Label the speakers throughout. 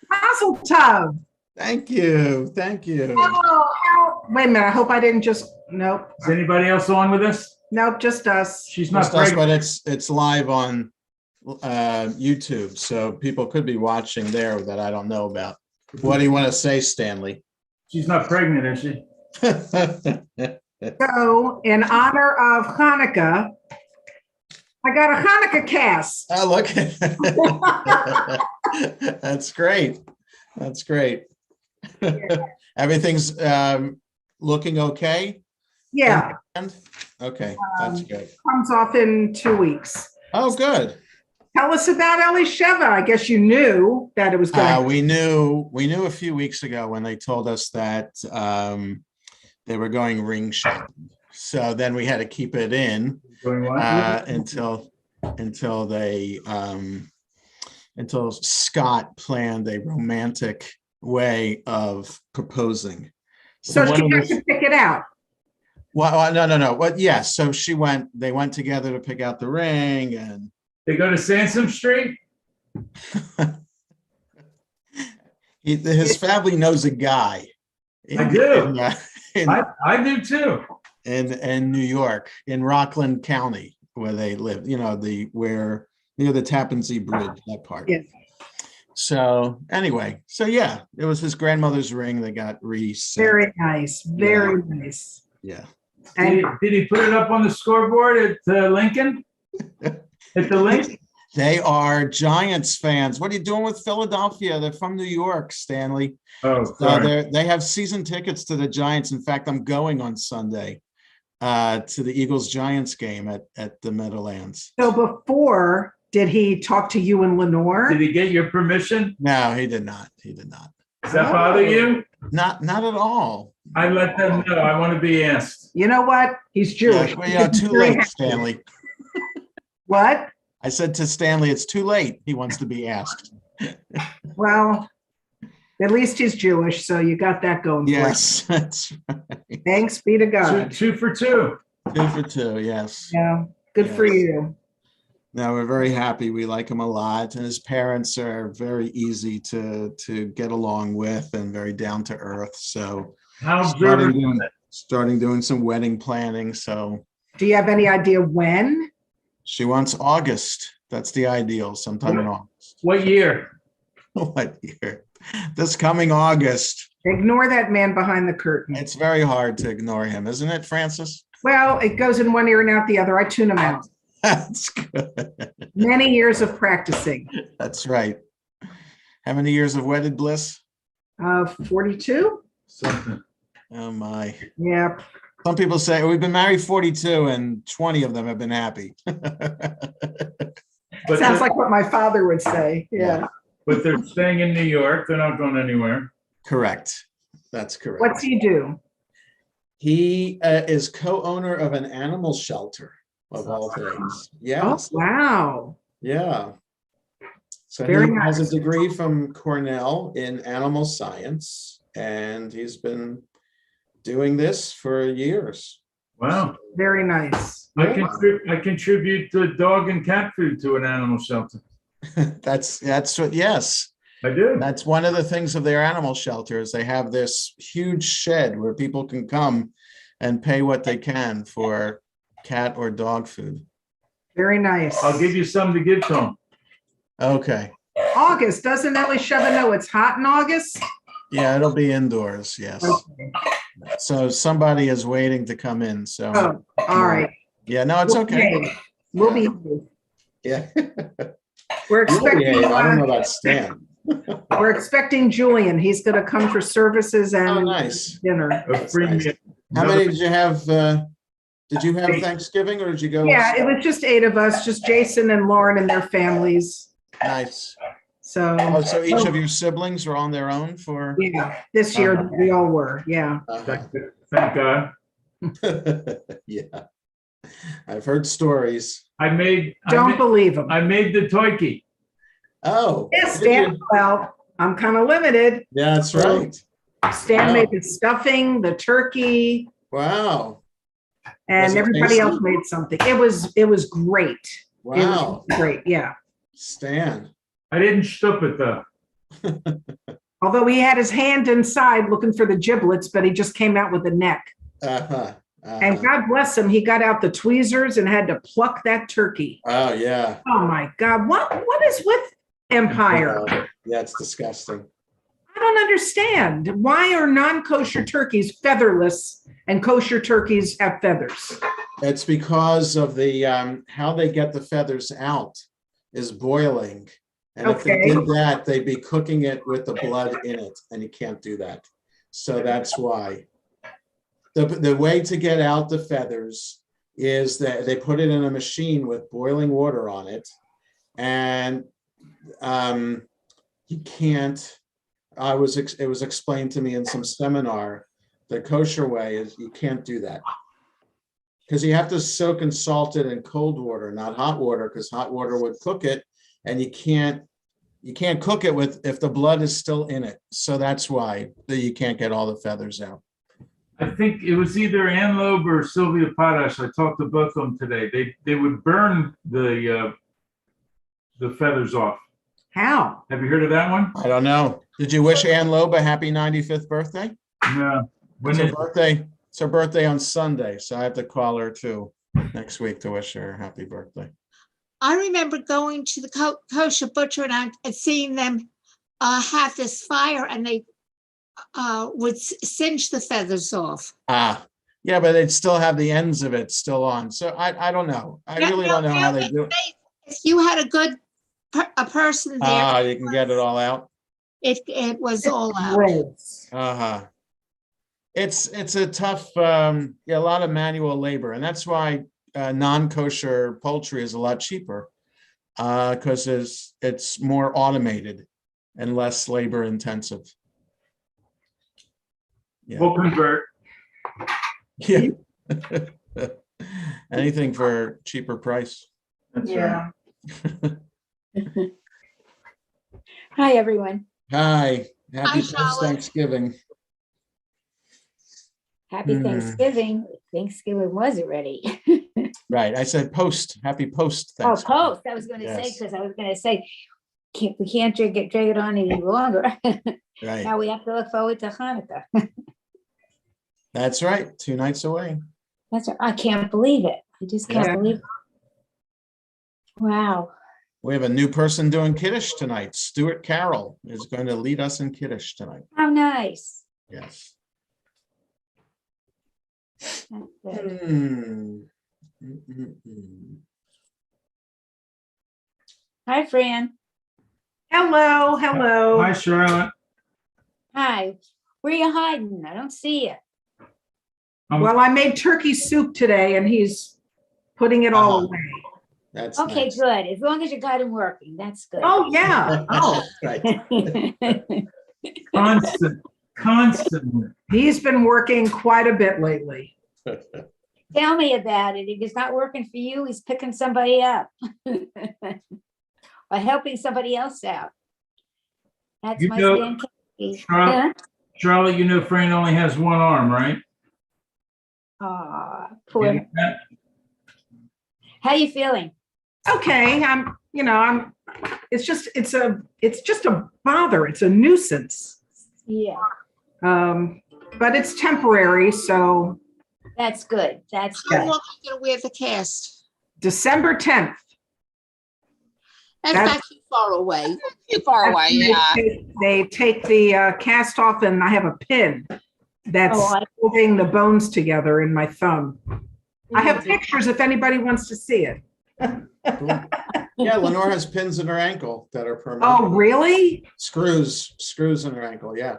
Speaker 1: Mazel tov.
Speaker 2: Thank you. Thank you.
Speaker 1: Wait a minute. I hope I didn't just. Nope.
Speaker 3: Is anybody else on with us?
Speaker 1: Nope. Just us.
Speaker 3: She's not
Speaker 2: Just us,
Speaker 3: pregnant.
Speaker 2: but it's live on YouTube, so people could be watching there that I don't know about. What do you want to say, Stanley?
Speaker 3: She's not pregnant, is she?
Speaker 1: So, in honor of Hanukkah, I got a Hanukkah cast.
Speaker 2: Oh, look. That's great. That's great.
Speaker 1: Yeah.
Speaker 2: Everything's looking okay?
Speaker 1: Yeah.
Speaker 2: Okay, that's good.
Speaker 1: Comes off in 2 weeks.
Speaker 2: Oh, good.
Speaker 1: Tell us about Elisheva. I guess you knew that it was going to.
Speaker 2: We knew a few weeks ago when they told us that they were going ring shopping. So then we had to keep it in until Scott planned a romantic way of proposing.
Speaker 1: So she had to pick it out.
Speaker 2: Well, no. Well, yes. So they went together to pick out the ring, and
Speaker 3: They go to Sansom Street?
Speaker 2: his family knows a guy.
Speaker 3: I do.
Speaker 2: In
Speaker 3: I do too.
Speaker 2: New York, in Rockland County, where they live. You know, near the Tappan Zee Bridge, that part.
Speaker 1: Yes.
Speaker 2: So anyway, yeah, it was his grandmother's ring that got reset.
Speaker 1: Very nice. Very nice.
Speaker 2: Yeah.
Speaker 1: And
Speaker 3: Did he put it up on the scoreboard at Lincoln? At the link?
Speaker 2: They are Giants fans. What are you doing with Philadelphia? They're from New York, Stanley.
Speaker 3: Oh, sorry.
Speaker 2: They have season tickets to the Giants. In fact, I'm going on Sunday to the Eagles-Giants game at the Meadowlands.
Speaker 1: so before, did he talk to you and Lenore?
Speaker 3: Did he get your permission?
Speaker 2: No, he did not. He did not.
Speaker 3: Does that bother you?
Speaker 2: Not at all.
Speaker 3: I let them know. I want to be asked.
Speaker 1: You know what? He's Jewish.
Speaker 2: Yeah, too late, Stanley.
Speaker 1: What?
Speaker 2: I said to Stanley, it's too late. He wants to be asked.
Speaker 1: Well, at least he's Jewish, so you got that going.
Speaker 2: Yes, that's right.
Speaker 1: Thanks be to God.
Speaker 3: Two for two.
Speaker 2: 2 for 2, yes.
Speaker 1: Yeah, good for
Speaker 2: Yes.
Speaker 1: you.
Speaker 2: No, we're very happy. We like him a lot, and his parents are very easy to get along with and very down to earth. So
Speaker 3: How
Speaker 2: starting
Speaker 3: observant.
Speaker 2: doing some wedding planning. So
Speaker 1: Do you have any idea when?
Speaker 2: she wants August. That's the ideal, sometime in August.
Speaker 3: What year?
Speaker 2: What year? This coming August.
Speaker 1: Ignore that man behind the curtain.
Speaker 2: It's very hard to ignore him, isn't it, Francis?
Speaker 1: Well, it goes in one ear and out the other. I tune him out.
Speaker 2: That's good.
Speaker 1: Many years of practicing.
Speaker 2: That's right. How many years of wedded bliss?
Speaker 1: 42?
Speaker 3: Something.
Speaker 2: Oh my.
Speaker 1: Yeah.
Speaker 2: Some people say we've been married 42 and 20 of them have been happy.
Speaker 3: But
Speaker 1: Sounds
Speaker 3: they're,
Speaker 1: like what my father would say. Yeah.
Speaker 3: but they're staying in New York. They're not going anywhere.
Speaker 2: Correct. That's correct.
Speaker 1: What's he do?
Speaker 2: He is co-owner of an animal shelter, of all things.
Speaker 1: Oh,
Speaker 2: Yes.
Speaker 1: wow.
Speaker 2: Yeah. So
Speaker 1: Very
Speaker 2: he has a
Speaker 1: nice.
Speaker 2: degree from Cornell in animal science, and he's been doing this for years.
Speaker 3: Wow.
Speaker 1: Very nice.
Speaker 3: I contribute the dog and cat food to an animal shelter.
Speaker 2: That's what, yes.
Speaker 3: I do.
Speaker 2: That's one of the things of their animal shelters. They have this huge shed where people can come and pay what they can for cat or dog food.
Speaker 1: Very nice.
Speaker 3: I'll give you some to give to them.
Speaker 2: Okay.
Speaker 1: August. Doesn't Elisheva know it's hot in August?
Speaker 2: Yeah, it'll be indoors. Yes.
Speaker 1: Okay.
Speaker 2: So somebody is waiting to come in. So
Speaker 1: Oh, all right.
Speaker 2: yeah, no, it's okay.
Speaker 1: We'll be.
Speaker 2: Yeah.
Speaker 1: We're expecting.
Speaker 2: I don't know about Stan.
Speaker 1: We're expecting Julian. He's going to come for services and
Speaker 2: Oh, nice.
Speaker 1: dinner.
Speaker 3: A free
Speaker 2: nice.
Speaker 3: meal.
Speaker 2: How many did you have? Did you have Thanksgiving or did you go?
Speaker 1: Yeah, it was just 8 of us, just Jason and Lauren and their families.
Speaker 2: Nice.
Speaker 1: So,
Speaker 2: Oh, so each of your siblings are on their own for?
Speaker 1: yeah, this year we all were. Yeah.
Speaker 2: Uh-huh.
Speaker 3: Thank God.
Speaker 2: Yeah. I've heard stories.
Speaker 1: Don't believe them.
Speaker 3: I made the toiki.
Speaker 2: Oh.
Speaker 1: Yes,
Speaker 2: did you?
Speaker 1: Dan. Well, I'm kind of limited.
Speaker 2: Yeah, that's right.
Speaker 1: Stan made the stuffing, the turkey,
Speaker 2: Wow,
Speaker 1: and
Speaker 2: Was it
Speaker 1: everybody else
Speaker 2: tasty?
Speaker 1: made something. It was great. It
Speaker 2: wow,
Speaker 1: was great, yeah.
Speaker 2: Stan.
Speaker 3: I didn't stoop it though.
Speaker 1: Although he had his hand inside looking for the giblets, but he just came out with the neck.
Speaker 2: Uh-huh.
Speaker 1: And
Speaker 2: Uh-huh.
Speaker 1: God bless him, he got out the tweezers and had to pluck that turkey.
Speaker 2: Oh, yeah.
Speaker 1: Oh my God, what is with Empire?
Speaker 2: Yeah, it's disgusting.
Speaker 1: I don't understand. Why are non-kosher turkeys featherless and kosher turkeys have feathers?
Speaker 2: It's because of the how they get the feathers out is boiling. And if they
Speaker 1: Okay.
Speaker 2: did that, they'd be cooking it with the blood in it, and you can't do that. So that's why. The way to get out the feathers is that they put it in a machine with boiling water on it, and you can't. It was explained to me in some seminar. The kosher way is you can't do that because you have to soak and salt it in cold water, not hot water, because hot water would cook it, and you can't cook it with if the blood is still in it. So that's why you can't get all the feathers out.
Speaker 3: I think it was either Ann Loeb or Sylvia Potash. I talked to both of them today. They would burn the feathers off.
Speaker 1: How?
Speaker 3: Have you heard of that one?
Speaker 2: I don't know. Did you wish Ann Loeb a happy 95th birthday?
Speaker 3: No.
Speaker 2: It's her birthday. It's her birthday on Sunday, so I have to call her too next week to wish her a happy birthday.
Speaker 4: I remember going to the kosher butcher and seeing them have this fire, and they would singe the feathers off.
Speaker 2: Yeah, but they'd still have the ends of it still on. So I don't know. I really don't know how they do it.
Speaker 4: If you had a person there,
Speaker 2: You can get it all out.
Speaker 4: it was all out.
Speaker 1: Gross.
Speaker 2: Uh-huh. It's a tough, a lot of manual labor, and that's why non-kosher poultry is a lot cheaper because it's more automated and less labor intensive. Yeah.
Speaker 3: We'll convert.
Speaker 2: Yeah. Anything for cheaper price.
Speaker 3: That's
Speaker 1: Yeah.
Speaker 3: right.
Speaker 5: Hi, everyone.
Speaker 2: Hi, happy
Speaker 4: Charlotte.
Speaker 2: Thanksgiving.
Speaker 5: Happy Thanksgiving. Thanksgiving was already.
Speaker 2: Right, I said happy post
Speaker 5: Oh,
Speaker 2: Thanksgiving.
Speaker 5: post. I was going to say,
Speaker 2: Yes.
Speaker 5: because I was going to say, we can't drag it on any longer.
Speaker 2: Right,
Speaker 5: Now we have to look forward to Hanukkah.
Speaker 2: that's right, 2 nights away.
Speaker 5: I can't believe it. I just can't
Speaker 1: Yeah.
Speaker 5: believe it. Wow.
Speaker 2: We have a new person doing Kiddush tonight. Stuart Carroll is going to lead us in Kiddush tonight.
Speaker 5: How nice.
Speaker 2: Yes.
Speaker 5: That's good. Hi, Fran.
Speaker 1: Hello, hello.
Speaker 3: Hi, Charlotte.
Speaker 5: Hi. Where are you hiding? I don't see you.
Speaker 1: Well, I made turkey soup today and he's putting it all
Speaker 2: Uh-huh.
Speaker 1: away.
Speaker 2: That's
Speaker 5: Okay,
Speaker 2: nice.
Speaker 5: good. As long as you got him working, that's good.
Speaker 1: Oh, yeah. Oh,
Speaker 2: Right.
Speaker 3: Constantly.
Speaker 1: he's been working quite a bit lately.
Speaker 5: Tell me about it. If it's not working for you, he's picking somebody up. Or helping somebody else out. That's
Speaker 3: You
Speaker 5: my
Speaker 3: know,
Speaker 5: Stan Kennedy.
Speaker 3: Charlotte-
Speaker 5: Yeah?
Speaker 3: Charlotte, you know Fran only has one arm, right?
Speaker 5: Aw,
Speaker 3: You
Speaker 5: poor.
Speaker 3: know that?
Speaker 5: How you feeling?
Speaker 1: Okay, it's just a bother. It's a nuisance.
Speaker 5: Yeah,
Speaker 1: But it's temporary, so
Speaker 5: that's good. That's
Speaker 4: How
Speaker 5: good.
Speaker 4: long are you going to wear the cast?
Speaker 1: December 10th.
Speaker 4: That's
Speaker 1: That's-
Speaker 4: not too far away.
Speaker 6: Too far away, yeah.
Speaker 1: They take the cast off and I have a pin that's
Speaker 5: Oh,
Speaker 1: holding the bones together in my thumb. I have
Speaker 5: Mm.
Speaker 1: pictures if anybody wants to see it.
Speaker 2: Cool. Yeah, Lenore has pins in her ankle that are permanent.
Speaker 1: Oh, really?
Speaker 2: Screws in her ankle, yeah.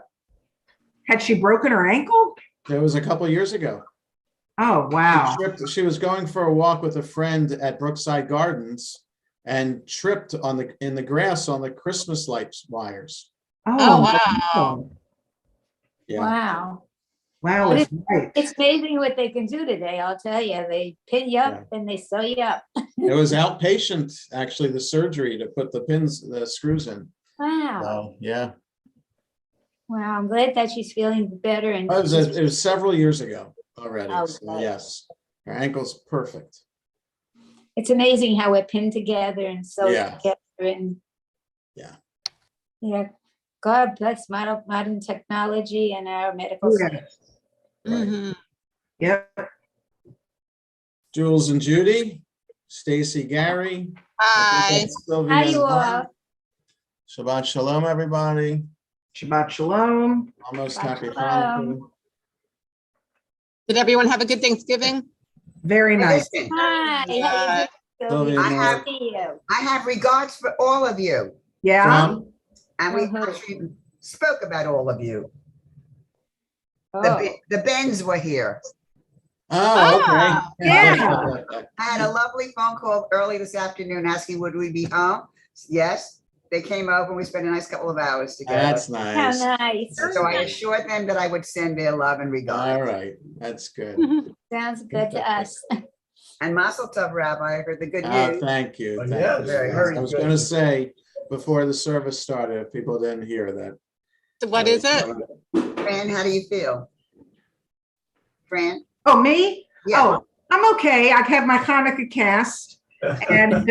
Speaker 1: Had she broken her ankle?
Speaker 2: It was a couple years ago.
Speaker 1: Oh, wow.
Speaker 2: She was going for a walk with a friend at Brookside Gardens and tripped in the grass on the Christmas lights wires.
Speaker 6: Oh, wow.
Speaker 1: wow.
Speaker 2: Yeah.
Speaker 5: Wow.
Speaker 1: Wow,
Speaker 5: But
Speaker 1: it's right.
Speaker 5: It's amazing what they can do today, I'll tell you. They pin you up and they sew you up.
Speaker 2: It was outpatient, actually, the surgery to put the screws in.
Speaker 5: Wow.
Speaker 2: So, yeah.
Speaker 5: Well, I'm glad that she's feeling better and
Speaker 2: It was several years ago already. So
Speaker 5: Okay.
Speaker 2: yes, her ankle's perfect.
Speaker 5: it's amazing how we're pinned together and sewed
Speaker 2: Yeah.
Speaker 5: together and.
Speaker 2: Yeah.
Speaker 5: Yeah, God bless modern technology and our medical
Speaker 1: Yeah.
Speaker 5: science.
Speaker 2: Right.
Speaker 6: Mhm.
Speaker 1: Yep.
Speaker 2: Jules and Judy, Stacy, Gary. I
Speaker 6: Hi.
Speaker 2: think that's Sylvia
Speaker 5: Hi,
Speaker 2: and
Speaker 5: you
Speaker 2: Lauren.
Speaker 5: all.
Speaker 2: Shabbat shalom, everybody.
Speaker 1: Shabbat shalom.
Speaker 2: Almost
Speaker 5: Shabbat
Speaker 2: happy
Speaker 5: shalom.
Speaker 2: Hanukkah.
Speaker 6: Did everyone have a good Thanksgiving?
Speaker 1: Very nice.
Speaker 7: Listen,
Speaker 5: Hi, how you doing,
Speaker 2: Sylvia,
Speaker 5: Sylvia?
Speaker 7: I
Speaker 5: Good to
Speaker 7: have-
Speaker 5: see you.
Speaker 7: I have regards for all of you,
Speaker 1: Yeah.
Speaker 2: From?
Speaker 7: and we
Speaker 5: Mhm.
Speaker 7: actually spoke about all of you.
Speaker 5: Oh,
Speaker 7: The Bens were here.
Speaker 2: Oh, okay.
Speaker 1: Yeah.
Speaker 7: I had a lovely phone call early this afternoon asking would we be home? Yes, they came over and we spent a nice couple of hours together.
Speaker 2: That's
Speaker 5: how
Speaker 2: nice.
Speaker 5: nice.
Speaker 7: So I assured them that I would send their love and
Speaker 2: All
Speaker 7: regards.
Speaker 2: right, that's good.
Speaker 5: Sounds good to us.
Speaker 7: And Mazel Tov, Rabbi, I heard the good news.
Speaker 2: Thank you.
Speaker 8: Oh,
Speaker 2: Thank
Speaker 8: yeah,
Speaker 2: you.
Speaker 7: very,
Speaker 2: I
Speaker 7: very
Speaker 2: was
Speaker 7: good.
Speaker 2: gonna say, before the service started, if people didn't hear that.
Speaker 6: What is it?
Speaker 7: Fran, how do you feel? Fran?
Speaker 1: Oh, me?
Speaker 7: Yeah,
Speaker 1: Oh, I'm okay. I have my Hanukkah cast, and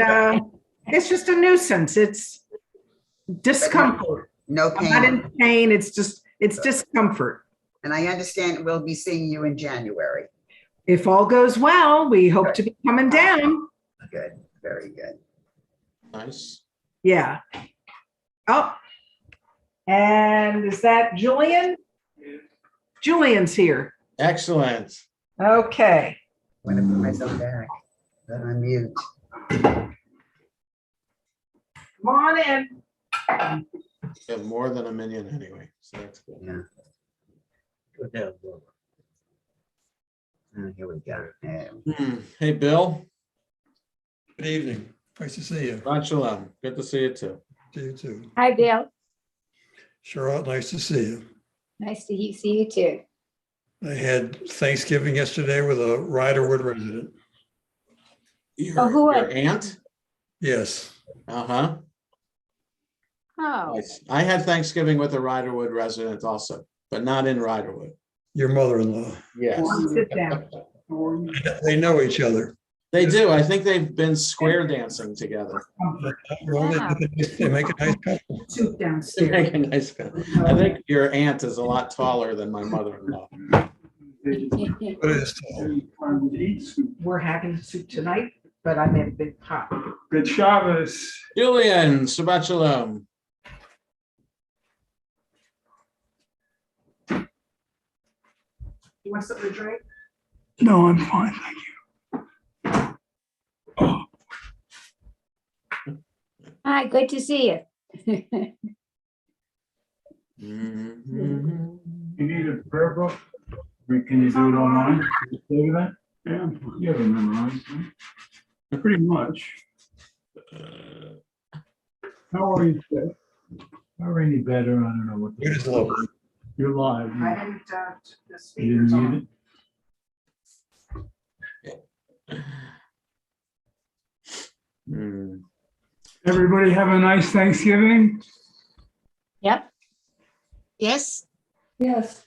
Speaker 1: it's just a nuisance. It's discomfort.
Speaker 7: no
Speaker 1: I'm not
Speaker 7: pain.
Speaker 1: in pain. It's discomfort.
Speaker 7: And I understand we'll be seeing you in January.
Speaker 1: If all goes well, we hope to be coming down.
Speaker 7: Good, very good.
Speaker 2: Nice.
Speaker 1: Yeah. Oh, and is that Julian? Julian's here.
Speaker 2: Excellent.
Speaker 1: Okay.
Speaker 7: I'm gonna put myself back, then I'm mute.
Speaker 1: Come on in.
Speaker 2: You have more than a million anyway, so that's good.
Speaker 7: Yeah. Here we go.
Speaker 2: Hey, Bill.
Speaker 8: Good evening. Nice to see you.
Speaker 2: Shabbat shalom. Good to see you too.
Speaker 8: See you too.
Speaker 5: Hi, Bill.
Speaker 8: Charlotte, nice to see you.
Speaker 5: Nice to see you too.
Speaker 8: I had Thanksgiving yesterday with a Riderwood resident.
Speaker 5: who
Speaker 2: Your
Speaker 5: are-
Speaker 2: aunt?
Speaker 8: Yes.
Speaker 2: Uh-huh.
Speaker 5: Oh,
Speaker 2: Nice. I had Thanksgiving with a Riderwood resident also, but not in Riderwood.
Speaker 8: Your mother-in-law.
Speaker 2: Yes.
Speaker 1: Sit down.
Speaker 8: They know each other.
Speaker 2: They do. I think they've been square dancing together.
Speaker 8: Well, they make a nice couple.
Speaker 1: Soup
Speaker 2: They
Speaker 1: downstairs.
Speaker 2: make a nice couple. I think your aunt is a lot taller than my mother-in-law.
Speaker 8: But it is tall.
Speaker 1: We're having soup tonight, but I made a big pot.
Speaker 3: Good Shabbos.
Speaker 2: Julian, Shabbat shalom.
Speaker 1: You want something to drink?
Speaker 8: No, I'm fine, thank you.
Speaker 5: hi, good to see you.
Speaker 2: Mhm.
Speaker 3: You need a prayer book? Or can you do it online? Can you save that? Yeah, you have it memorized, huh? Pretty much. How are you, Jeff? How are any better? I don't know what.
Speaker 8: It is lovely.
Speaker 3: You're live.
Speaker 1: I didn't, the
Speaker 3: You
Speaker 1: speaker's
Speaker 3: didn't
Speaker 1: on.
Speaker 3: need
Speaker 2: Hmm.
Speaker 3: it? Everybody have a nice Thanksgiving?
Speaker 5: Yep.
Speaker 6: Yes.
Speaker 5: Yes.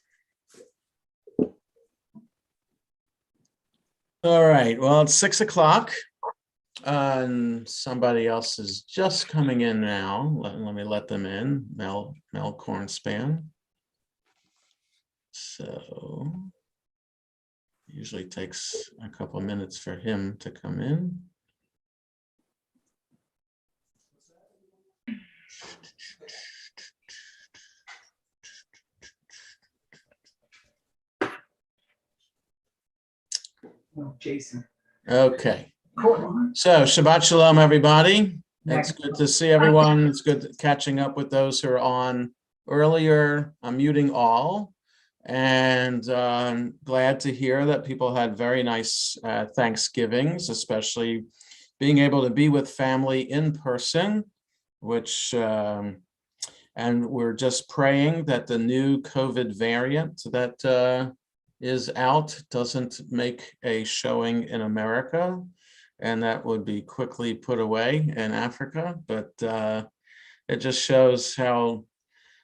Speaker 2: All right, well, it's 6 o'clock. And somebody else is just coming in now. Let me let them in. Mel Cornspan. So usually takes a couple of minutes for him to come in.
Speaker 1: Oh, Jason.
Speaker 2: Okay,
Speaker 1: Cool.
Speaker 2: so Shabbat Shalom, everybody. It's
Speaker 1: Next.
Speaker 2: good to see everyone. It's good catching up with those who are on earlier. I'm muting all. And glad to hear that people had very nice Thanksgivings, especially being able to be with family in person, which, and we're just praying that the new COVID variant that is out doesn't make a showing in America, and that would be quickly put away in Africa. But it just shows how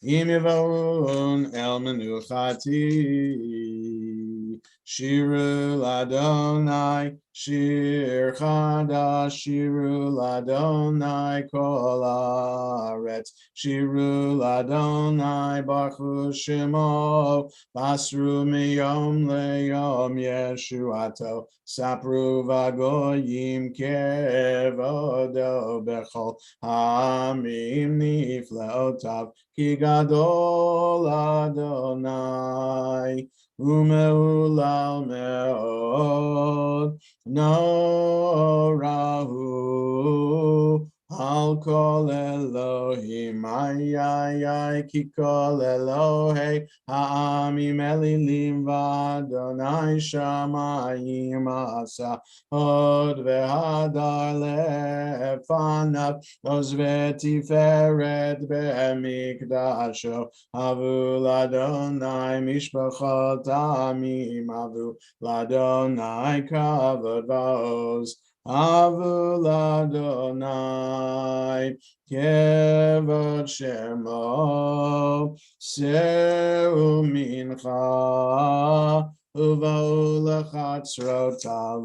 Speaker 2: Im yivon el menuchati. Shiru ladonai, shir chadash, shiru ladonai kol haaretz, shiru ladonai baruch shemo, basru miyom leyom yeshuato, sapru vagoyim kevodo bechol hamim nifleotav, ki gadol Adonai. Umeulal meod norahu al kol Elohim ay ki kol Elohei ha'amim elilim v'Adonai shamayim asa od v'hadar lefanav oz v'tiferet be'mikdasho avu ladonai mishpachot amim avu ladonai kavod va'oz avu ladonai kevod shemo seu mincha uva'u lechatzrotav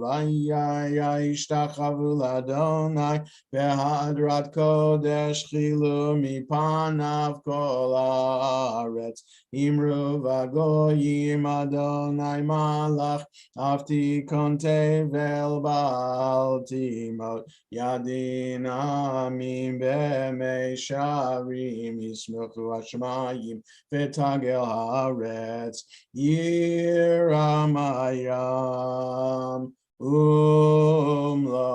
Speaker 2: yishtachavu ladonai behadrat kodesh chilu mipanav kol haaretz imru vagoyim Adonai malach avtikon tevel ba'al timot yadin amim b'mei sharim yismuchu hashmayim v'tagel haaretz yiram hayam umlo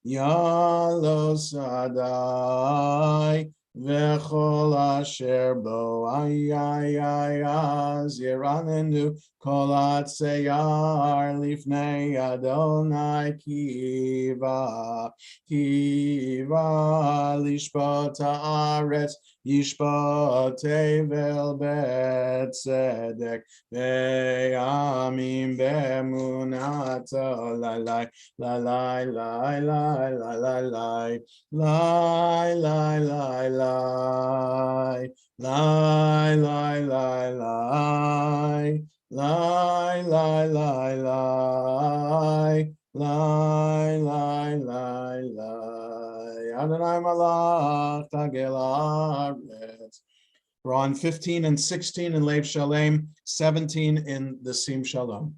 Speaker 2: yalo sadai v'chol asher bo ziranenu kol atzeyar lifnei Adonai kiva lishpot haaretz yishpot tevel betzedek ve'amim be'emunato lalai lalai lalai lalai lalai lie, lie, lie, lie, lie, lie, lie, lie, lie, lie, lie, lie, lie, lie, lie. Adonai malach tagel haaretz. We're on 15 and 16 in Lev Shalem, 17 in the Sim Shalom.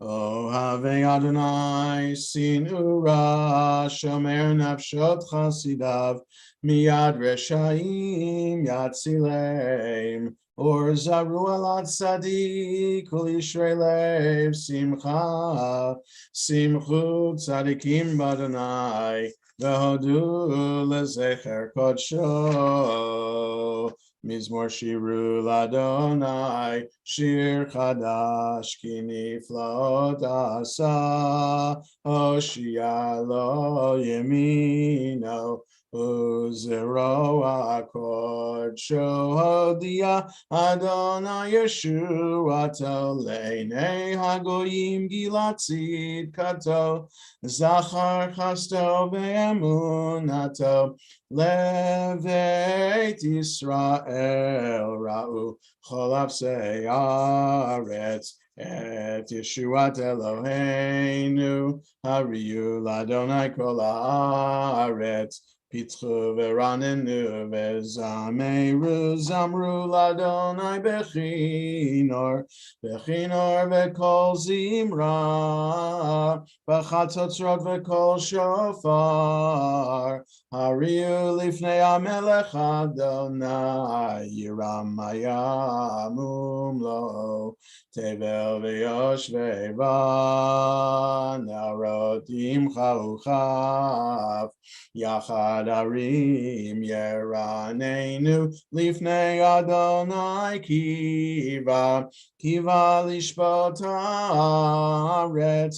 Speaker 2: Oh, have Adonai sinura shomer nafshot chasidav miyad reshaim yatzileim or zaru alat tzadik ulishrei lev simcha simchu tzadikim b'Adonai v'hodu lezecher kodsho. Mizmor shiru ladonai shir chadash ki niflot asa Hoshia lo yemino uzero akod shohodia Adonai Yeshuato leinei hagoyim gilatzid kato zachar chasto ve'emunato Leveit Yisrael ra'u cholav se'aretz et Yeshuat Eloheinu hariyu ladonai kol haaretz pitchu ve'ranenu ve'zameru zamru ladonai bechinor ve'kol zimra v'chatzotzrot ve'kol shofar Hariu lifnei hamelech Adonai Yiram hayam umlo Tevel v'yoshvei ba Narot imcha uchav Yachad harim yeranenu Lifnei Adonai kiva lishpot haaretz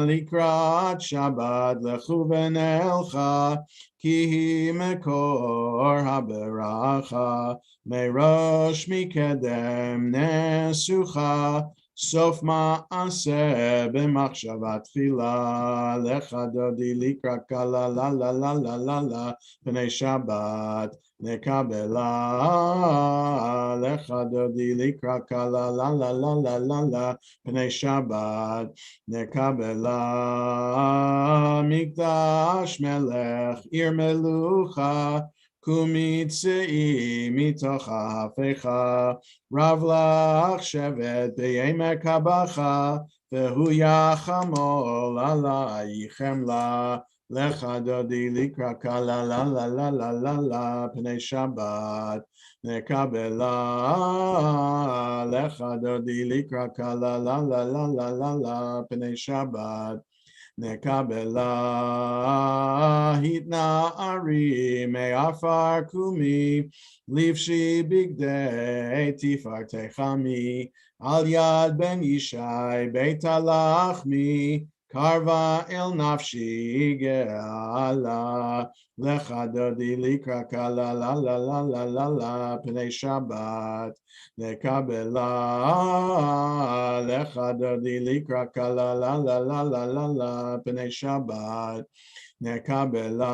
Speaker 2: לקראת שבת לכו ונלכה, כי היא מקור הברכה, מראש מקדם נסוכה, סוף מעשה במחשבה תחילה, לך דודי לקראת קלה לה לה לה לה לה לה, פני שבת נקבלה, לך דודי לקראת קלה לה לה לה לה לה לה, פני שבת נקבלה, מקדש מלך עיר מלוכה, קומי צאי מתוך ההפכה, רב לך שבט בעמק הבכה, והוא יחמול עלייך חמלה, לך דודי לקראת קלה לה לה לה לה לה לה, פני שבת נקבלה, לך דודי לקראת קלה לה לה לה לה לה לה, פני שבת נקבלה, התנערי מעפר קומי, לבשי בגדי תפארתך עמי, על יד בן ישי בית הלחמי, קרבה אל נפשי גאלה, לך דודי לקראת קלה לה לה לה לה לה לה, פני שבת נקבלה, לך דודי לקראת קלה לה לה לה לה לה לה, פני שבת נקבלה,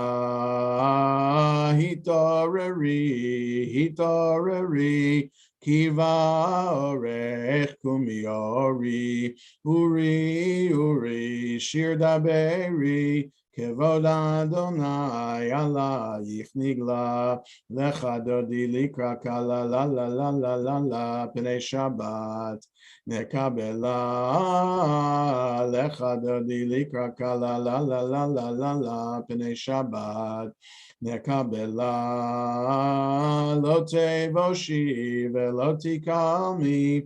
Speaker 2: התעוררי, התעוררי, כי באורך קומי אורי, אורי, אורי, שיר דברי, כבוד אדוני עלייך נגלה, לך דודי לקראת קלה לה לה לה לה לה לה, פני שבת נקבלה, לך דודי לקראת קלה לה לה לה לה לה לה, פני שבת נקבלה, לא תבושי ולא תקלמי,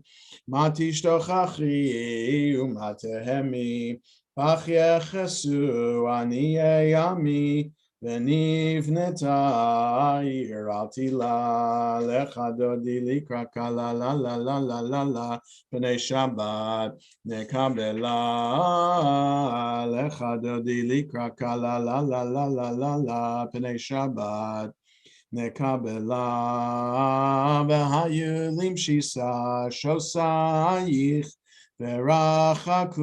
Speaker 2: מה תשתוכחי ומה תהמי, אך יחסו עניי עמי, ונבנתה עיר אל תילה, לך דודי לקראת קלה לה לה לה לה לה לה, פני שבת נקבלה, לך דודי לקראת קלה לה לה לה לה לה לה, פני שבת נקבלה, והיו למשיסה שוסייך, ורחקו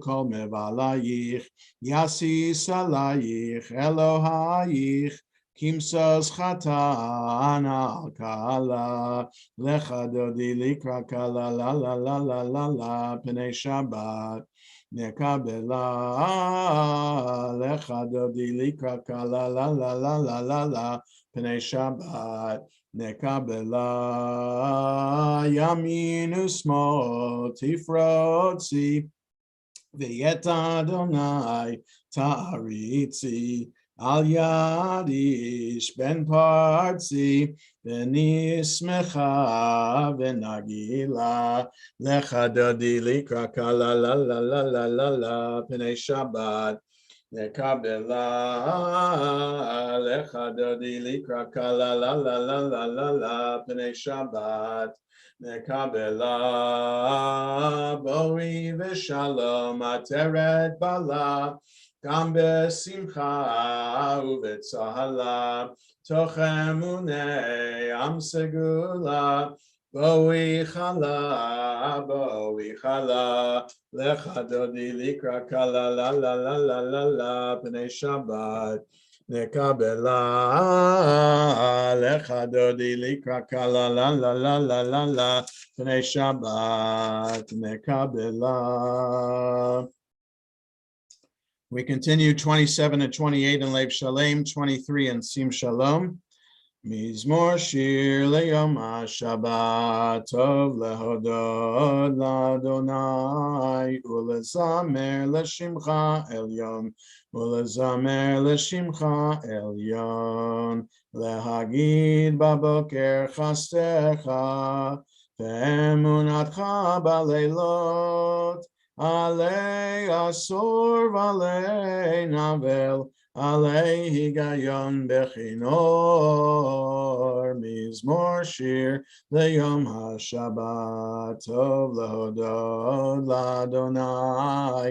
Speaker 2: כל מבלייך, יסיס עלייך אלוהייך, כמסוס חתן על כלה, לך דודי לקראת קלה לה לה לה לה לה לה, פני שבת נקבלה, לך דודי לקראת קלה לה לה לה לה לה לה, פני שבת נקבלה, ימין ושמאל תפרוצי, ואת אדוני תעריצי, על יד איש בן פרצי, ונשמחה ונגילה, לך דודי לקראת קלה לה לה לה לה לה לה, פני שבת נקבלה, לך דודי לקראת קלה לה לה לה לה לה לה, פני שבת נקבלה, בואי ושלום עטרת בלה, גם בשמחה ובצהלה, תוך אמוני עם סגולה, בואי חלה, בואי חלה, לך דודי לקראת קלה לה לה לה לה לה לה, פני שבת נקבלה, לך דודי לקראת קלה לה לה לה לה לה לה, פני שבת נקבלה. We continue 27 and 28 in Lev Shalem, 23 in Sim Shalom. Mizmor shir leyom ha-shabbat, tov lehodod l'Adonai, ulezamer l'shimcha elyon, ulezamer l'shimcha elyon, lehagid baboker chastecha, ve'emunatcha baleilot, alei asor v'alei navel, alei higayon bechinor, mizmor shir leyom ha-shabbat, tov lehodod l'Adonai,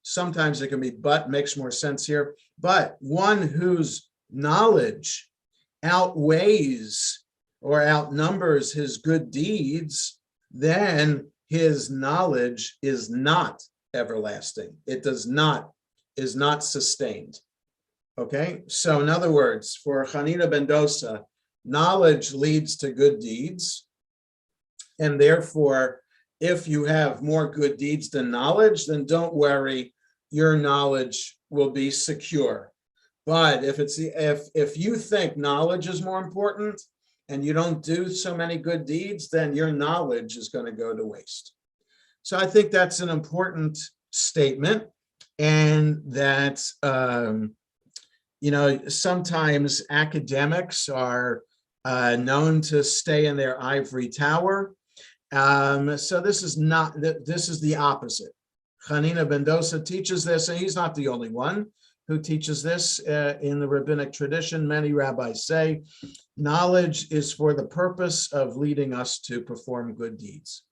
Speaker 2: Sometimes it can be but, makes more sense here. But one whose knowledge outweighs or outnumbers his good deeds, then his knowledge is not everlasting. It is not sustained. Okay, so in other words, for Hanina ben Dosa, knowledge leads to good deeds. And therefore, if you have more good deeds than knowledge, then don't worry, your knowledge will be secure. But if you think knowledge is more important and you don't do so many good deeds, then your knowledge is going to go to waste. So I think that's an important statement, and that sometimes academics are known to stay in their ivory tower. So this is not, this is the opposite. Hanina ben Dosa teaches this, and he's not the only one who teaches this in the rabbinic tradition. Many rabbis say knowledge is for the purpose of leading us to perform good deeds.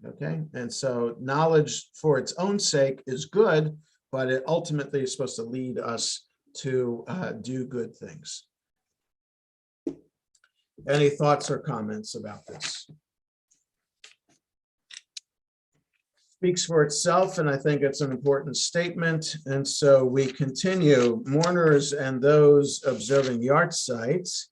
Speaker 2: Okay, and so knowledge for its own sake is good, but it ultimately is supposed to lead us to do good things. Any thoughts or comments about this? Speaks for itself, and I think it's an important statement. And so we continue. Mourners and those observing yard sites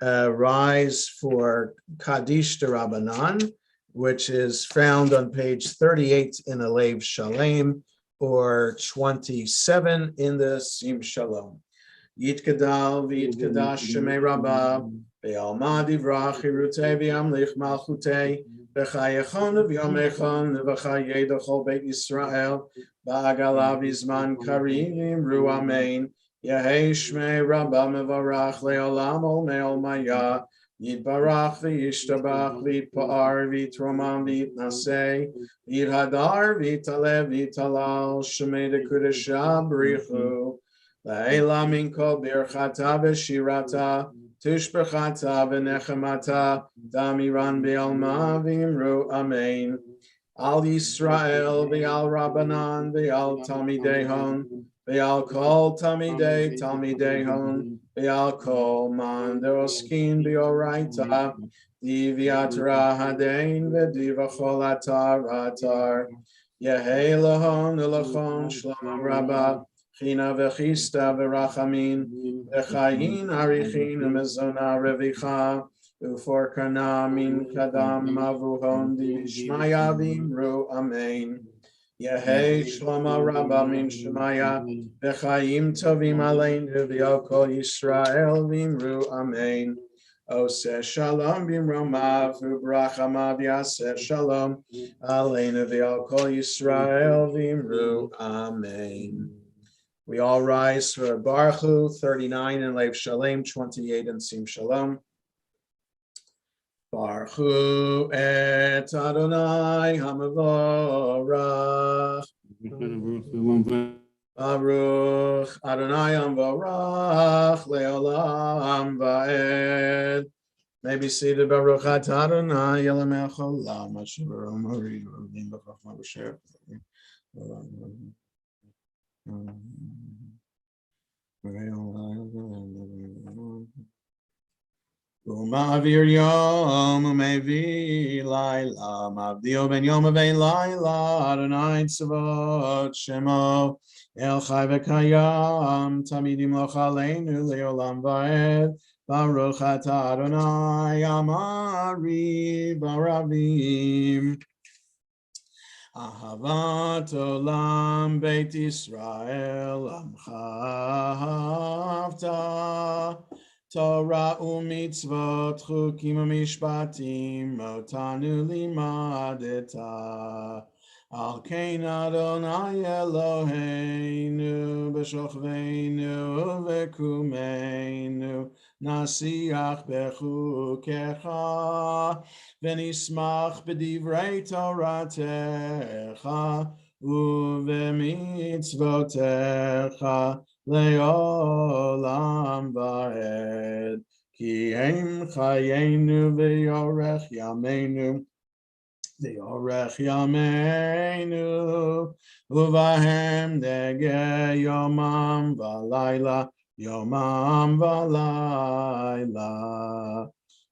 Speaker 2: rise for Kaddish D'Rabbanan, which is found on page 38 in the Alev Shalem, or 27 in the Sim Shalom. Yitkadal v'yitkadash shemei Rabbah ve'alma divrach hirutei v'yamlich malchutei v'chayechon v'yomechon v'chayei d'chol Beit Yisrael v'agala v'zman karim ru amen Yehei shmei Rabbah mevarach le'olam ol me'ol maya Yitbarach v'yishtabach v'yitpa'ar v'yitromam v'yitnaseh v'yithadar v'yitaleh v'yitalal shemei d'kudesha b'richu La'ela min kol birchata v'shirata tushbechata v'nechemata damiran v'alma v'imru amen Al Yisrael v'al Rabbanan v'al Talmidei Ve'al kol talmidei hon, ve'al kol man de'oskin b'oraita, diviatra hadein v'divachol atar, Yehei lahon ulachon shlom rabba, china v'chista v'rachamin, v'chayin arichin u'mezona revicha, u'for kana min kadam avuhon divishmaya v'imru amen. Yehei Shlomo Rabba min Shemaya v'chayim tovim aleinu v'yal kol Yisrael v'imru amen. Oseh shalom b'imromav u'brachamav yaseh shalom aleinu v'yal kol Yisrael v'imru amen. We all rise for Baruch Hu 39 in Alev Shalem, 28 in Sim Shalom. Baruch Hu et Adonai HaMevorach. Baruch Adonai HaMevorach le'olam va'ed. May be seated. Baruch et Adonai Elamech Olam Asher Omari Rovim B'Chachma B'Sher. Umavir yom umevi laila mavdio ben yom uvein laila Adonai tzavot shemo el chai v'kayam tamidim loch aleinu leolam va'ed Baruch atah Adonai amari baravim Ahavat olam Beit Yisrael amcha havta Torah u'mitzvot chukim u'mishpatim otanu limadeta al kein Adonai Eloheinu b'shochveinu v'kumeinu nasiach bechukecha v'nismach b'divrei Toratecha u'v'mitzvotecha le'olam va'ed ki hem chayenu v'yorech yameinu Deorech Yameinu, Uvahem Dege Yomam Valayla, Yomam Valayla.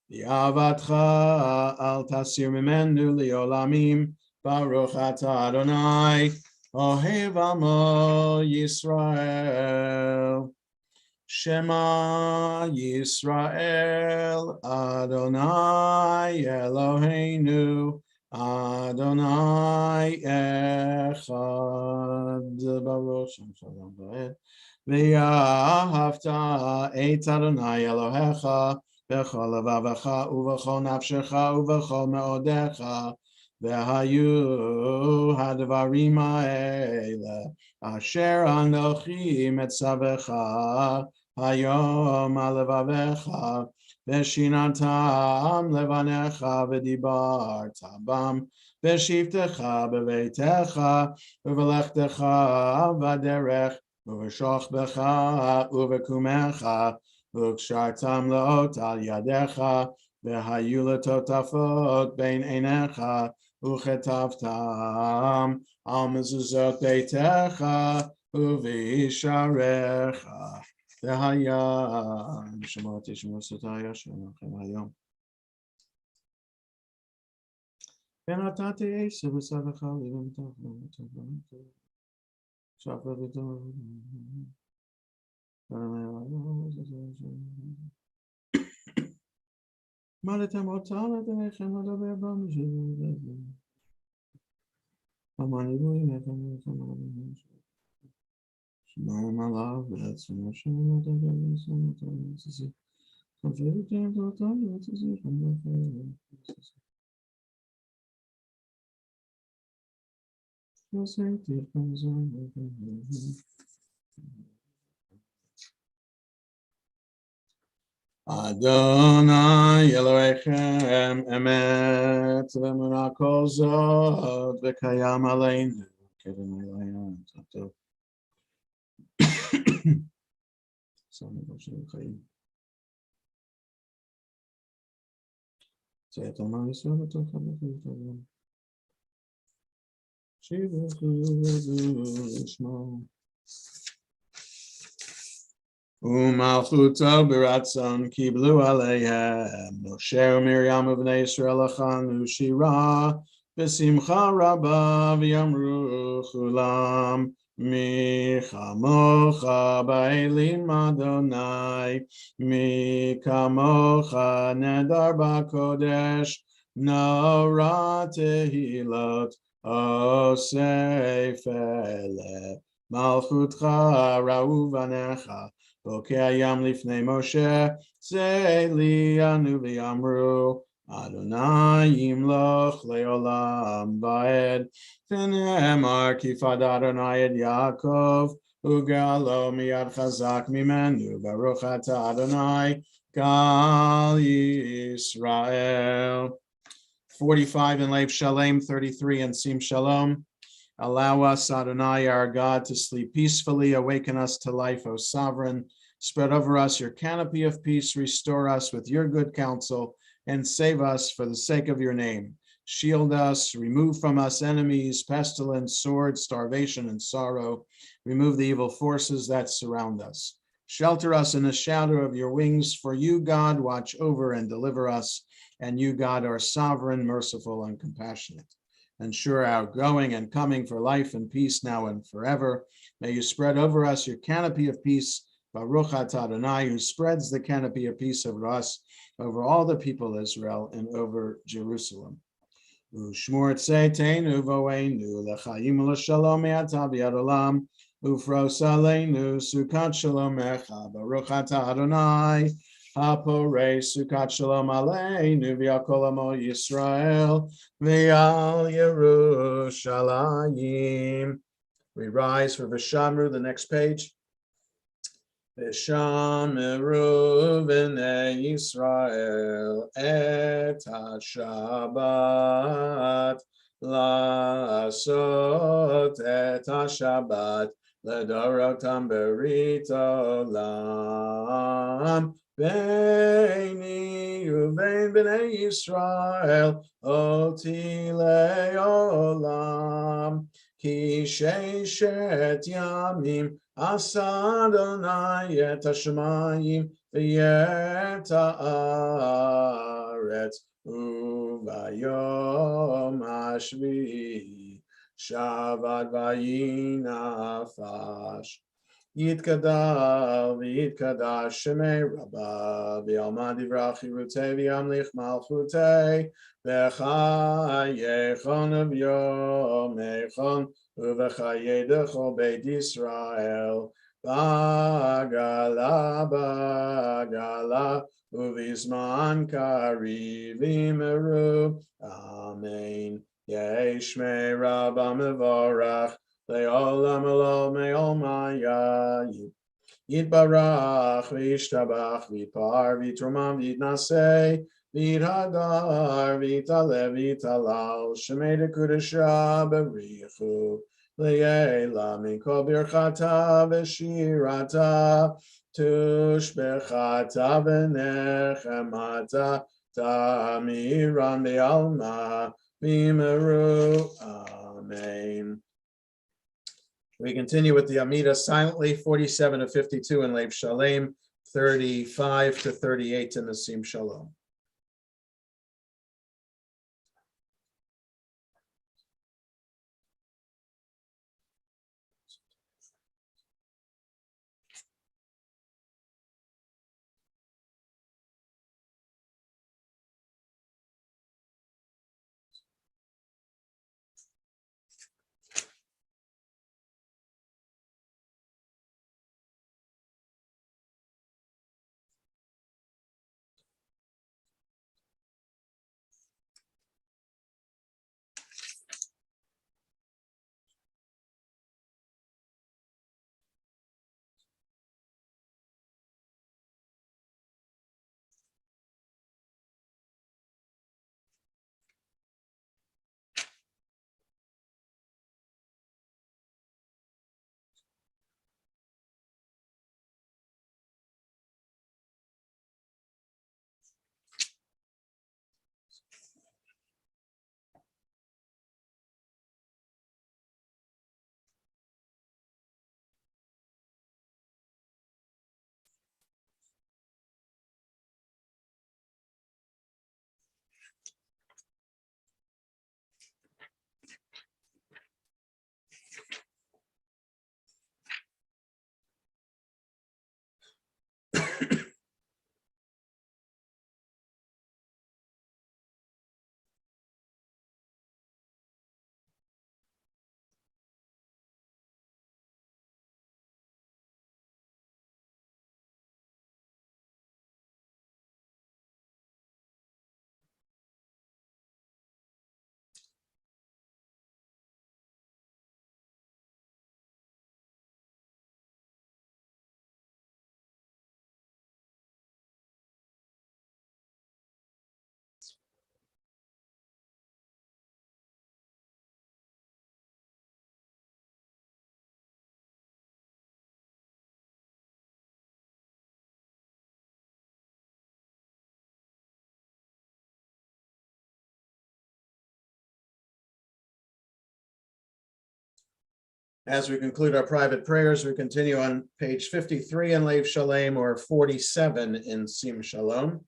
Speaker 2: Yavatcha al tasir mimenu liolamim, Baruch atah Adonai, Ohev amo Yisrael. Shema Yisrael, Adonai Eloheinu, Adonai Echad. Baruch Shem Shalom Va'ed. V'yahavta et Adonai Elohecha b'chol levavecha ub'chol nafshecha ub'chol me'odecha v'hayu hadvarim ha'ele asher anochi metzavecha hayom alevavecha v'shinatam levanecha v'dibarta bam v'shivtecha b'veitecha v'velechtecha v'derech v'shochbecha uvekumecha v'kshartam leot al yadecha v'hayu letotafot bein einecha uchetavtam al mezuzot beitecha uvisharecha v'hayam shemot yishmosotaya shalomchem hayom v'natati esav v'savacha livim tachlim Shafar v'dor Malatem otam adechem adaber bam Amanibu imechem v'chem Shema alav v'etzim Hashem adaber v'etzim v'etzim Konferitem v'otam v'etzim v'etzim Adonai Elohechem emet v'emunah kol zot v'kayam aleinu k'adonai Elohim Tato. Umalchuto b'ratzon kiblu aleihem Moshe u'Miriam u'bnei Yisrael achanu shira b'simcha rabba v'yamru chulam mi chamocha ba'elim Adonai mi kamocha nedar b'kodesh nora tehilot osef ele malchutcha ra'u vanecha Bokayam lifnei Moshe, Zeli anu v'yamru, Adonai yimloch leolam va'ed, V'ne'emar kifad Adonai et Yaakov, Ugalo miyad chazak mimenu, Baruch atah Adonai, Gal Yisrael. 45 in Lev Shalem, 33 in Sim Shalom. Allow us, Adonai, our God, to sleep peacefully. Awaken us to life, O Sovereign. Spread over us your canopy of peace. Restore us with your good counsel and save us for the sake of your name. Shield us, remove from us enemies, pestilence, sword, starvation, and sorrow. Remove the evil forces that surround us. Shelter us in the shadow of your wings, for you, God, watch over and deliver us, and you, God, are sovereign, merciful, and compassionate. Ensure our going and coming for life and peace now and forever. May you spread over us your canopy of peace, Baruch atah Adonai, who spreads the canopy of peace over us, over all the people of Israel, and over Jerusalem. Ushmor tzeiteinu vo'einu l'chaim u'l'shalom me'ata v'yad olam, ufros aleinu sukat shalomecha, Baruch atah Adonai, Haporei sukat shalom aleinu v'yakol amo Yisrael v'yal Yerushalayim. We rise for V'shamru, the next page. V'shamru v'nei Yisrael et ha-Shabbat la'asot et ha-Shabbat Ledorotam berit olam Beini uvein b'nei Yisrael oti le'olam ki sheishet yamim asa Adonai et hashamayim v'yet haaretz uvayom hashvi'i Shabbat vayinafash Yitkadal v'yitkadash shemei rabba v'yalma divrach chirutei v'yamlich malchutei v'chayechon v'yomechon uv'chayedecho beit Yisrael bagala uv'izman kariv imeru Amen. Yeshmei rabba mevorach Le'olam elol me'olmaya Yitbarach v'yishtabach v'yipar v'yitrumam v'yitnaseh v'yithadar v'yitalev v'yitalal shemei dekudesha b'richu le'ela mikol birchata v'shirata tushbechata v'nechemata ta'amiran v'alma v'yimeru. Amen. We continue with the Amida silently, 47 to 52 in Lev Shalem, 35 to 38 in the Sim Shalom. As we conclude our private prayers, we continue on page 53 in Lev Shalem, or 47 in Sim Shalom.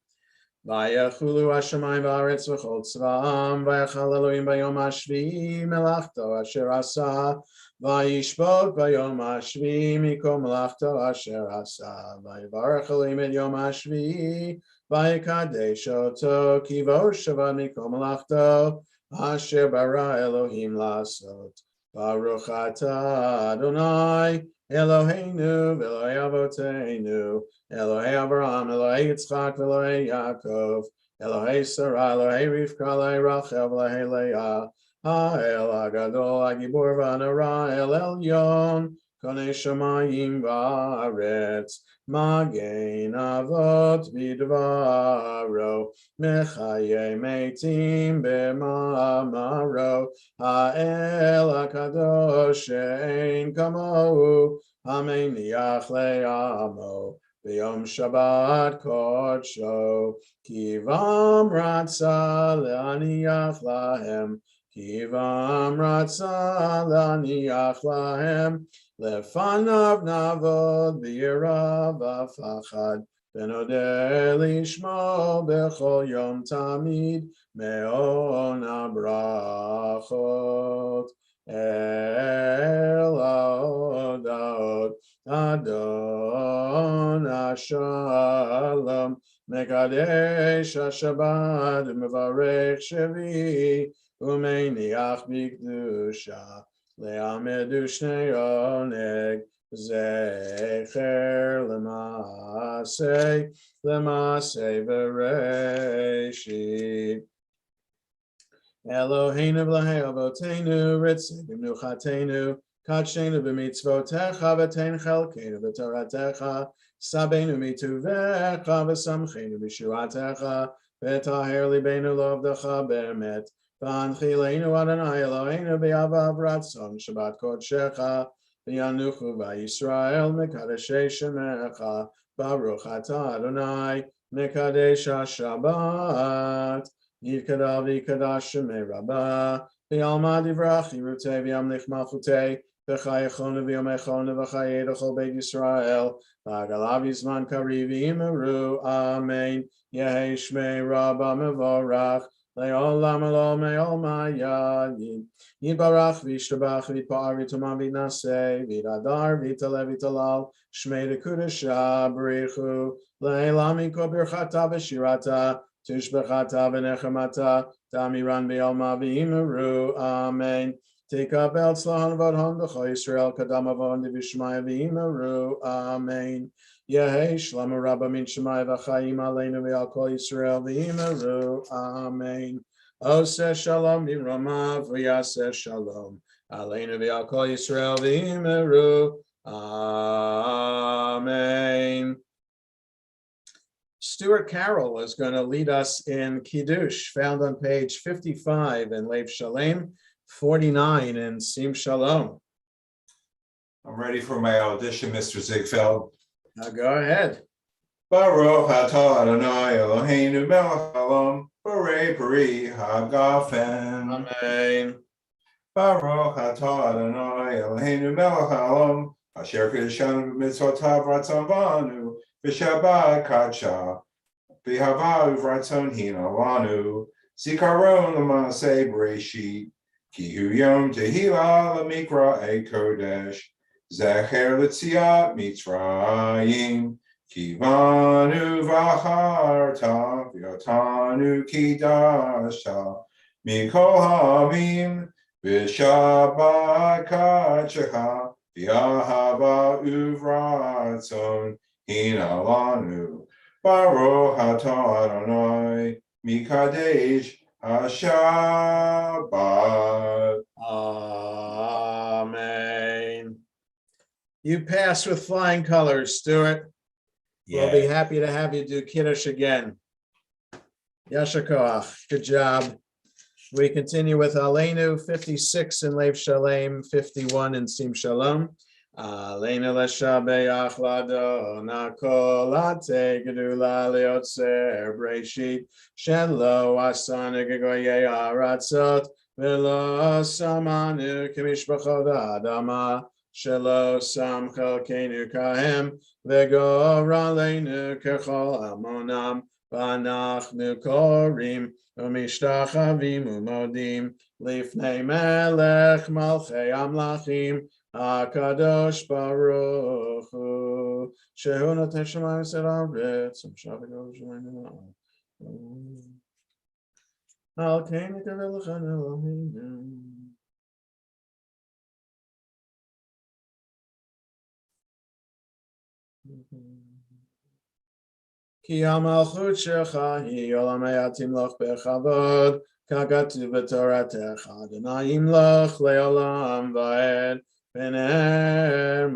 Speaker 2: Vayachulu hashamayim v'aretz v'chol tzva'am vayachal Elohim bayom hashvi'i melachto asher asa vayishbot bayom hashvi'i mikol melachto asher asa vayivarach Elohim et yom hashvi'i vayikadesh oto kivo shavad mikol melachto asher bara Elohim lasot. Baruch atah Adonai Eloheinu v'Elokei Avoteinu Elohei Avraham, Elohei Yitzchak, Elohei Yaakov, Elohei Sarah, Elohei Rivka, Elohei Rachel, Elohei Leah, Ha'el Hagadol, Hagibor v'Hanara, El Elyon, Konei Shamayim v'Aretz, Magen Avot b'Dvaro, Mechayei Meitim b'Mamaro, Ha'el HaKadosh she'ein kamohu, Hameniach le'amo. B'yom Shabbat Kodsho, Kivam Ratza Le'aniach Lahem, Kivam Ratza Le'aniach Lahem, Lefanav Navod B'yira V'Fachad, Benodeh Lishmo B'chol Yom Tamid, Me'on HaBrachot, El Odot, Adon Shalom, Mekadesh HaShabbat, Mevarech Shevi, Umeniach B'Kedusha, Le'amedu Shnei Oneg, Zecher L'Maseh, L'Maseh V'Reishit. Eloheinu v'lahei avotenu, ritzei b'mnuchatenu, kachenu b'mitzvotecha, v'tein chelkeinu v'toratecha, sabenu mituvecha, v'samchenu b'shuatecha, v'taher libeinu lovdecha be'emet, v'anchileinu Adonai Eloheinu b'yavav ratzon, Shabbat kodshecha, v'yanuchu v'Yisrael, mekadeshei shemecha, Baruch atah Adonai, mekadesh HaShabbat. Yikadav Yikadash Shemei Rabbah, V'yalma Divrach Yirutei V'yamlich Malchutei, V'chayachonu V'yomechonu V'chayei D'chol Beit Yisrael, V'agalav Yizman Kariv Yimeru, Amen. Yehi Shmei Rabbah Mevorach, Le'olam Elom Me'olma Yad, Yibarach V'yishtabach V'yitpa'ar V'yituman V'yitnaseh, V'yidadar V'yitaleh V'yitalal, Shmei D'Kudesha B'richu, Le'elam Yiko Birchata V'shirata, Tishbechata v'nechamata, Tamiran v'yalma v'imeru, Amen. Tikabel tzlahan v'adhon d'cho Yisrael, Kadam avon d'vishmaya v'imeru, Amen. Yehei shlama rabba min shemaya v'chayim aleinu v'al kol Yisrael v'imeru, Amen. Oseh shalom v'ramav v'yaseh shalom, aleinu v'al kol Yisrael v'imeru, Amen. Stuart Carroll is going to lead us in Kiddush, found on page 55 in Lev Shalem, 49 in Sim Shalom.
Speaker 9: I'm ready for my audition, Mr. Ziegfeld.
Speaker 2: Now go ahead.
Speaker 9: Baruch atah Adonai Eloheinu melech haolam, borei peri hagafen.
Speaker 2: Amen.
Speaker 9: Baruch atah Adonai Eloheinu melech haolam, asher kedeshanu b'mitzvotav ratzon banu, v'shabbat kadsha, v'hava uvratzon hina lanu, zikaron l'maaseh b'reishit, ki hu yom tehila l'mikra kodesh, zecher l'tziat mitzrayim, ki vanu v'acharta, v'yotanu kidashta, mikol ha'amim, v'shabbat kadsha, v'ahava uvratzon hina lanu, Baruch atah Adonai mikadesh HaShabbat.
Speaker 2: Amen. You pass with flying colors, Stuart. We'll be happy to have you do Kiddush again. Yasher koach. Good job. We continue with Aleinu 56 in Lev Shalem, 51 in Sim Shalom. Aleinu l'shabeach l'Adon kol ate gedula leotzer breishit shelo asanu gegoyei haratzot v'lo samanu k'mishpachot ha'adama shelo sam chelkeinu kahem v'gora aleinu kechol amonam v'anachnu korim u'mishtachavim u'modim lifnei melech malchei amlachim HaKadosh Baruch Hu, Shehu Noten Shemayim Seravetz, Shabbat Yerushalayim. Al Kein Yikavelchan Eloheinu. Ki Hamalchut Shecha Hi Olam Hayatim Loch Bechavod, Kagatu B'Toratecha Adonai Imloch Leolam Va'ed. V'ne'emar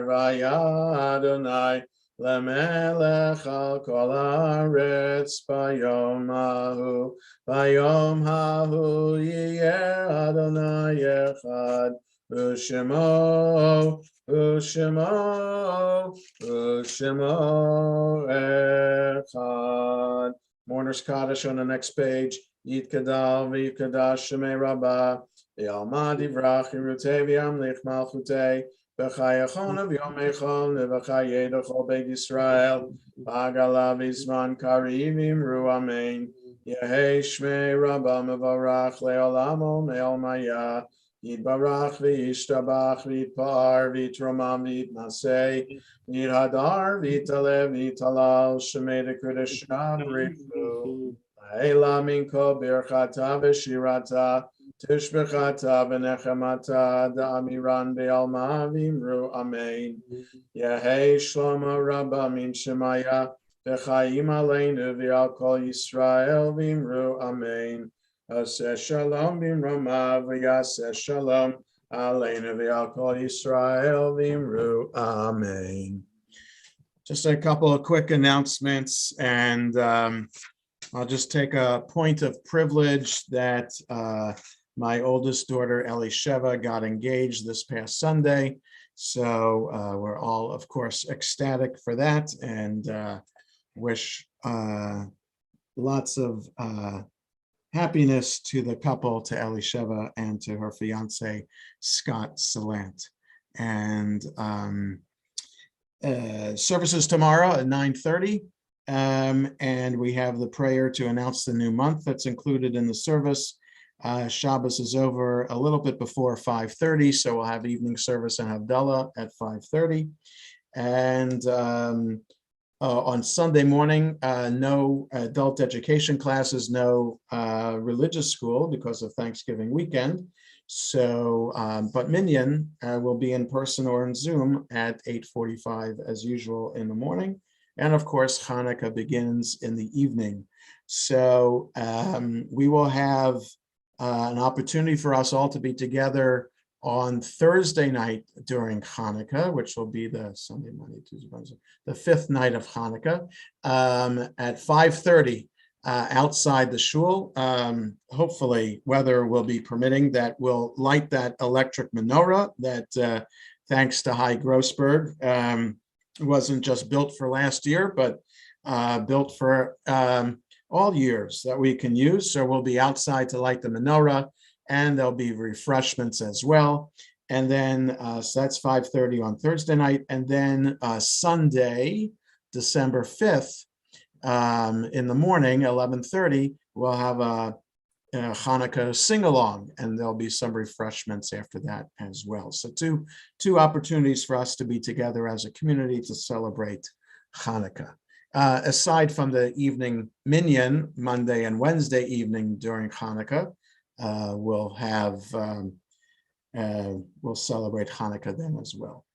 Speaker 2: v'yad Adonai lemelech al kol haaretz bayom hahu yiyeh Adonai echad u'shemo Shemo Echad. Mourner's Kaddish on the next page. Yit Kadal V'Kadash Shemei Rabbah. V'Alma Divrach Yerutei V'Yamlich Malchutei. V'Chayachon V'Yom Echon V'Chayedachol Beit Yisrael. V'Agala V'Zman Karivim Ru Amen. Yehei Shmei Rabbah Mevarach Le'olamo Me'ol Maya. Yitbarach v'yishtabach v'yitpar v'yitramam v'yitnaseh v'yithadar v'yitalev v'yitalal shemei dekudeshav rifu ha'ela minko birchata v'shirata tishbechata v'nechemata da'amiran v'alma v'imru amen. Yehei shlomo rabba min shemaya v'chayim aleinu v'al kol Yisrael v'imru amen. Aseh shalom b'Rama v'yaseh shalom aleinu v'al kol Yisrael v'imru amen. Just a couple of quick announcements, and I'll just take a point of privilege that my oldest daughter Elisheva got engaged this past Sunday. So we're all, of course, ecstatic for that, and wish lots of happiness to the couple, to Elisheva and to her fiance, Scott Salant. And services tomorrow at 9:30. And we have the prayer to announce the new month that's included in the service. Shabbos is over a little bit before 5:30, so we'll have evening service and Havdalah at 5:30. And on Sunday morning, no adult education classes, no religious school because of Thanksgiving weekend. So, but Minyan will be in person or in Zoom at 8:45 as usual in the morning. And of course, Hanukkah begins in the evening. So we will have an opportunity for us all to be together on Thursday night during Hanukkah, which will be the Sunday, Monday, Tuesday, Wednesday, the fifth night of Hanukkah, at 5:30 outside the shul. Hopefully, weather will be permitting, that will light that electric menorah that, thanks to High Grossberg, wasn't just built for last year, but built for all years that we can use. So we'll be outside to light the menorah, and there'll be refreshments as well. And then, so that's 5:30 on Thursday night. And then Sunday, December 5th, in the morning, 11:30, we'll have a Hanukkah sing-along, and there'll be some refreshments after that as well. So two opportunities for us to be together as a community to celebrate Hanukkah. Aside from the evening minyan, Monday and Wednesday evening during Hanukkah, we'll celebrate Hanukkah then as well.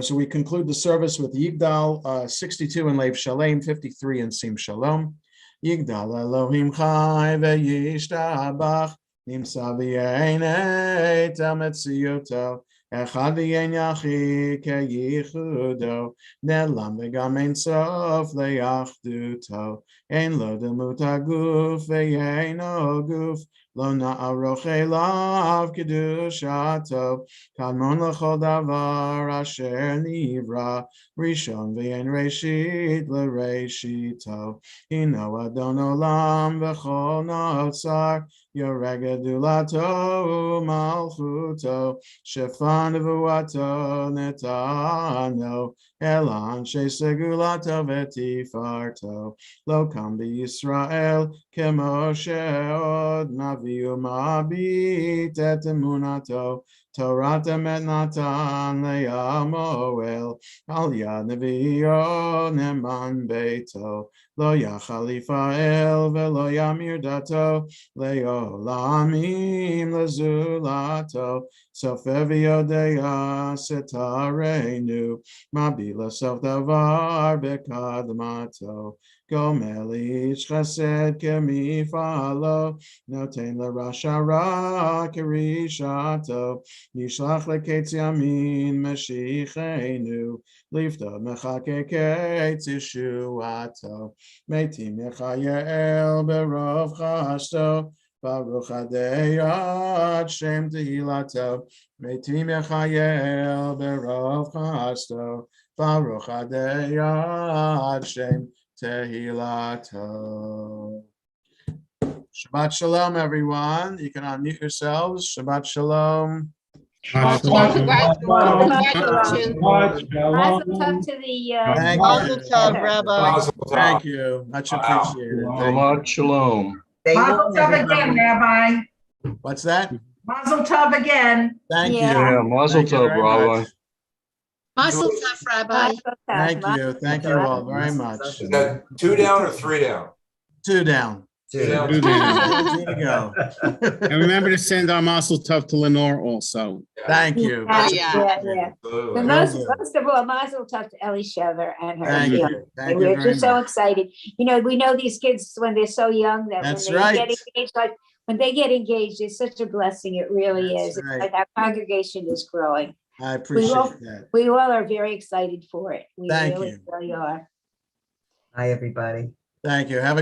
Speaker 2: So we conclude the service with Yigdal 62 in Lev Shalem, 53 in Sim Shalom. Yigdal Elohim Chai ve'yishtabach nimsa v'yeinei tel metziyoto echad v'yein yachid ke'yichudo ne'lam v'gam ein sof le'achduto ein lo demut haguf ve'yeino guf lo na'aroch elav kedushato kadmon l'chol davar asher nivra rishon v'yein reshit l'reshito hino adon olam v'chol notzar yoreg gedulato malchuto shefan nevuato netano elan shesegulato v'tifarto lo kam b'Yisrael kemo she'od naviu ma'abit et emunato Torah temet natan le'amoel al yad nevi'o neman beito lo yachal Yifa'el ve'lo yamir dato le'olamim lezulato sofer v'yodea setarenu mabila sof davar bekadmato Gomel ish chesed kemifalo noten l'rasha ra kerishato Yishlach leketz yamin meshichenu lifta mechake ketz yeshuato meitim yechayel berov chashto Baruch Adei Shem Tehilato. Meitim Yechayel Berov Chasto. Baruch Adei Shem Tehilato. Shabbat Shalom, everyone. You can unmute yourselves. Shabbat Shalom.
Speaker 6: Congratulations.
Speaker 5: Mazel tov to the,
Speaker 2: Thank
Speaker 7: Mazel
Speaker 2: you.
Speaker 7: tov, Rabbi.
Speaker 9: Mazel tov.
Speaker 2: Thank you. Much appreciated. Thank you.
Speaker 8: Shabbat shalom.
Speaker 7: They
Speaker 1: Mazel
Speaker 7: won't
Speaker 1: tov
Speaker 7: never
Speaker 1: again,
Speaker 7: know.
Speaker 1: Rabbi.
Speaker 2: What's that?
Speaker 1: Mazel tov again.
Speaker 2: Thank you.
Speaker 5: Yeah.
Speaker 8: Yeah, mazel
Speaker 2: Thank you
Speaker 8: tov,
Speaker 2: very
Speaker 8: Rabbi.
Speaker 2: much.
Speaker 4: Mazel tov, Rabbi.
Speaker 5: Mazel tov.
Speaker 2: Thank you. Thank you all very much.
Speaker 9: Is that 2 down or 3 down?
Speaker 2: 2 down.
Speaker 9: 2 down.
Speaker 10: Two down.
Speaker 2: 2 to go.
Speaker 10: And remember to send our mazel tov to Lenore also.
Speaker 2: Thank you.
Speaker 5: Yeah,
Speaker 2: Much
Speaker 6: yeah.
Speaker 2: appreciated.
Speaker 5: yeah. The
Speaker 9: Absolutely.
Speaker 5: most,
Speaker 2: do.
Speaker 5: most of all, mazel tov to Ellie Shever and her.
Speaker 2: Thank
Speaker 5: fiance.
Speaker 2: you. Thank you
Speaker 5: We're
Speaker 2: very
Speaker 5: just so
Speaker 2: much.
Speaker 5: excited. You know, we know these kids when they're so young that when
Speaker 2: That's
Speaker 5: they
Speaker 2: right.
Speaker 5: get engaged, like when they get engaged, it's such a blessing. It really
Speaker 2: That's
Speaker 5: is. It's
Speaker 2: right.
Speaker 5: like our congregation is growing.
Speaker 2: I appreciate that.
Speaker 5: We all are very excited for it. We
Speaker 2: Thank
Speaker 5: really,
Speaker 2: you.
Speaker 5: really are.
Speaker 7: Hi, everybody.
Speaker 2: Thank you. Have a